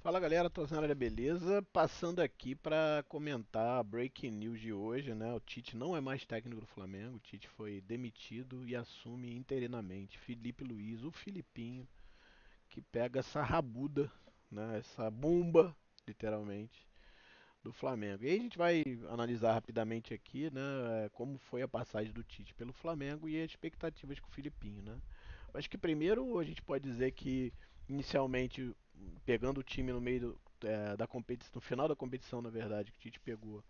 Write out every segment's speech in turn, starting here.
Fala galera, tô na área, beleza? Passando aqui para comentar a breaking news de hoje, né? O Tite não é mais técnico do Flamengo, o Tite foi demitido e assume interinamente Felipe Luiz, o Filipinho, que pega essa rabuda, né? Essa bomba, literalmente, do Flamengo. E aí a gente vai analisar rapidamente aqui, né? Como foi a passagem do Tite pelo Flamengo e as expectativas com o Filipinho, né? Acho que primeiro a gente pode dizer que inicialmente pegando o time no meio da competição, no final da competição, na verdade, que o Tite pegou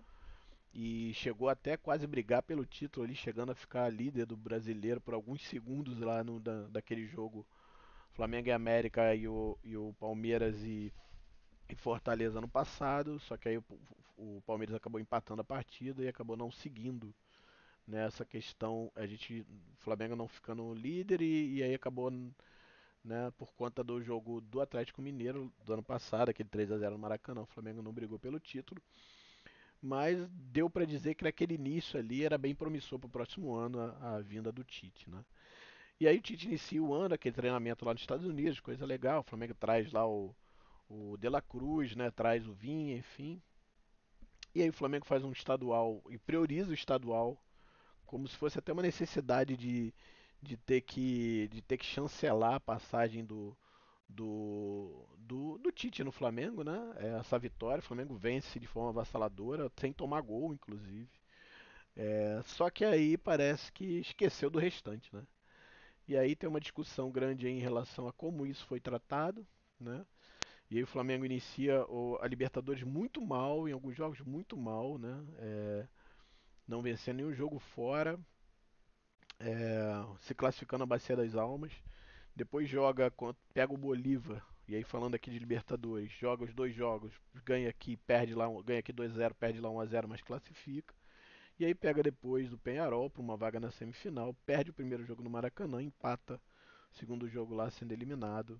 e chegou até quase brigar pelo título ali, chegando a ficar líder do brasileiro por alguns segundos lá daquele jogo Flamengo e América e o Palmeiras e Fortaleza no passado, só que aí o Palmeiras acabou empatando a partida e acabou não seguindo nessa questão, o Flamengo não ficando líder e aí acabou, né, por conta do jogo do Atlético Mineiro do ano passado, aquele 3-0 no Maracanã, o Flamengo não brigou pelo título, mas deu para dizer que naquele início ali era bem promissor para o próximo ano a vinda do Tite, né? E aí o Tite inicia o ano, aquele treinamento lá nos Estados Unidos, coisa legal, o Flamengo traz lá o De La Cruz, né, traz o Vinha, enfim. E aí o Flamengo faz um estadual e prioriza o estadual como se fosse até uma necessidade de ter que chancelar a passagem do Tite no Flamengo, né? Essa vitória, o Flamengo vence de forma avassaladora, sem tomar gol, inclusive. Só que aí parece que esqueceu do restante, né? E aí tem uma discussão grande aí em relação a como isso foi tratado, né? E aí o Flamengo inicia a Libertadores muito mal, em alguns jogos muito mal, né? Não vencendo nenhum jogo fora, se classificando na Bacia das Almas. Depois pega o Bolívar, e aí falando aqui de Libertadores, joga os dois jogos, ganha aqui, perde lá, ganha aqui 2-0, perde lá 1-0, mas classifica. E aí pega depois o Penharol para uma vaga na semifinal, perde o primeiro jogo no Maracanã, empata o segundo jogo lá sendo eliminado.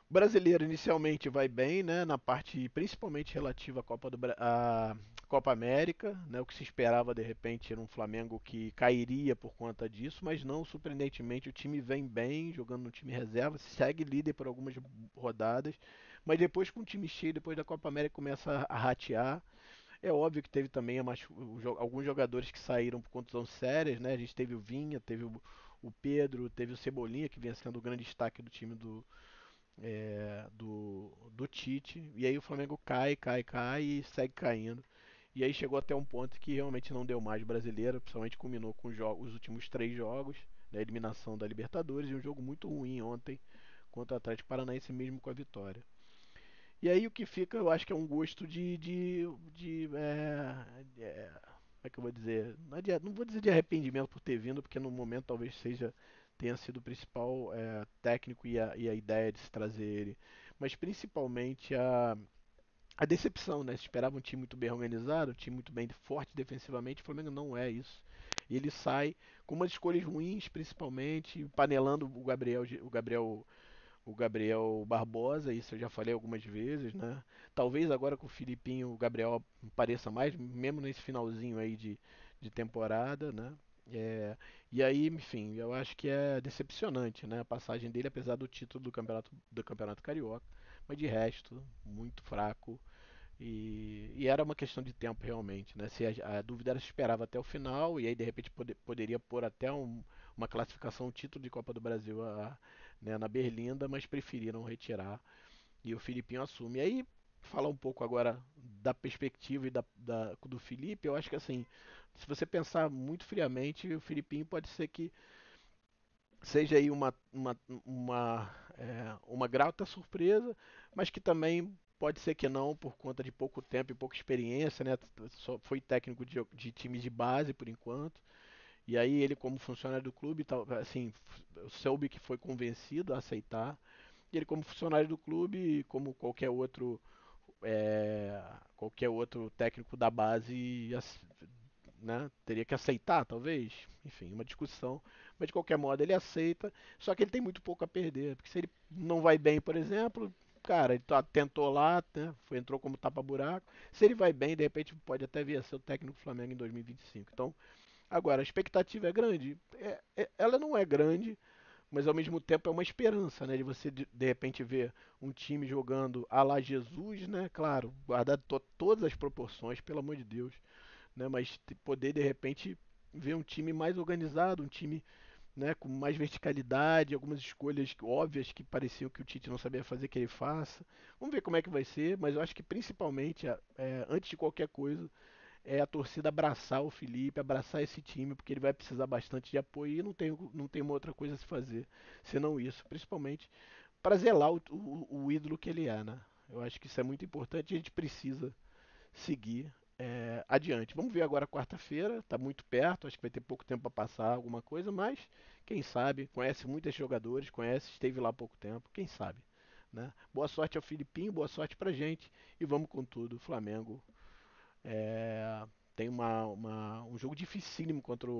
O brasileiro inicialmente vai bem, né, na parte principalmente relativa à Copa América, né, o que se esperava de repente era um Flamengo que cairia por conta disso, mas não, surpreendentemente o time vem bem, jogando no time reserva, segue líder por algumas rodadas, mas depois com o time cheio, depois da Copa América começa a ratear. É óbvio que teve também alguns jogadores que saíram por contusões sérias, né? A gente teve o Vinha, teve o Pedro, teve o Cebolinha, que vinha sendo o grande destaque do time do Tite. E aí o Flamengo cai, cai, cai e segue caindo. E aí chegou até um ponto que realmente não deu mais brasileiro, principalmente culminou com os últimos três jogos, da eliminação da Libertadores e um jogo muito ruim ontem contra o Atlético Paranaense mesmo com a vitória. E aí o que fica, eu acho que é um gosto como é que eu vou dizer? Não vou dizer de arrependimento por ter vindo, porque no momento talvez tenha sido o principal técnico e a ideia de se trazer ele. Mas principalmente a decepção, né? Se esperava um time muito bem organizado, um time muito bem forte defensivamente, o Flamengo não é isso. E ele sai com umas escolhas ruins, principalmente, panelando o Gabriel Barbosa, isso eu já falei algumas vezes, né? Talvez agora com o Filipinho o Gabriel apareça mais, mesmo nesse finalzinho aí de temporada, né? É, e aí, enfim, eu acho que é decepcionante, né? A passagem dele, apesar do título do Campeonato Carioca, mas de resto, muito fraco. E era uma questão de tempo realmente, né? Se a dúvida era se esperava até o final e aí de repente poderia pôr até uma classificação, um título de Copa do Brasil né, na Berlinda, mas preferiram retirar e o Filipinho assume. E aí falar um pouco agora da perspectiva do Felipe, eu acho que assim, se você pensar muito friamente, o Filipinho pode ser que seja aí uma grata surpresa, mas que também pode ser que não, por conta de pouco tempo e pouca experiência, né? Só foi técnico de times de base por enquanto. E aí ele, como funcionário do clube, assim, eu soube que foi convencido a aceitar. E ele, como funcionário do clube, como qualquer outro técnico da base, né, teria que aceitar, talvez. Enfim, uma discussão. Mas de qualquer modo ele aceita. Só que ele tem muito pouco a perder. Porque se ele não vai bem, por exemplo, cara, ele tentou lá, né, entrou como tapa-buraco. Se ele vai bem, de repente pode até vir a ser o técnico do Flamengo em 2025. Então, agora, a expectativa é grande? Ela não é grande, mas ao mesmo tempo é uma esperança, né? De você de repente ver um time jogando à la Jesus, né? Claro, guardar todas as proporções, pelo amor de Deus, né? Mas poder de repente ver um time mais organizado, um time, né, com mais verticalidade, algumas escolhas óbvias que pareciam que o Tite não sabia fazer que ele faça. Vamos ver como é que vai ser, mas eu acho que principalmente, antes de qualquer coisa, é a torcida abraçar o Felipe, abraçar esse time, porque ele vai precisar bastante de apoio e não tem uma outra coisa a se fazer senão isso, principalmente para zelar o ídolo que ele é, né? Eu acho que isso é muito importante e a gente precisa seguir adiante. Vamos ver agora quarta-feira, está muito perto, acho que vai ter pouco tempo para passar alguma coisa, mas quem sabe, conhece muitos jogadores, conhece, esteve lá há pouco tempo, quem sabe. Né? Boa sorte ao Filipinho, boa sorte pra gente e vamos com tudo. O Flamengo é, tem um jogo dificílimo contra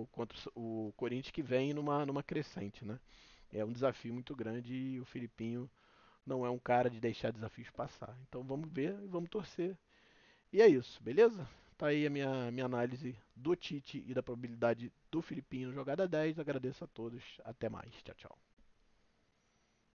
o Corinthians que vem numa crescente, né? É um desafio muito grande e o Filipinho não é um cara de deixar desafios passar. Então vamos ver e vamos torcer. E é isso, beleza? Tá aí a minha análise do Tite e da probabilidade do Filipinho jogada 10. Agradeço a todos. Até mais. Tchau, tchau.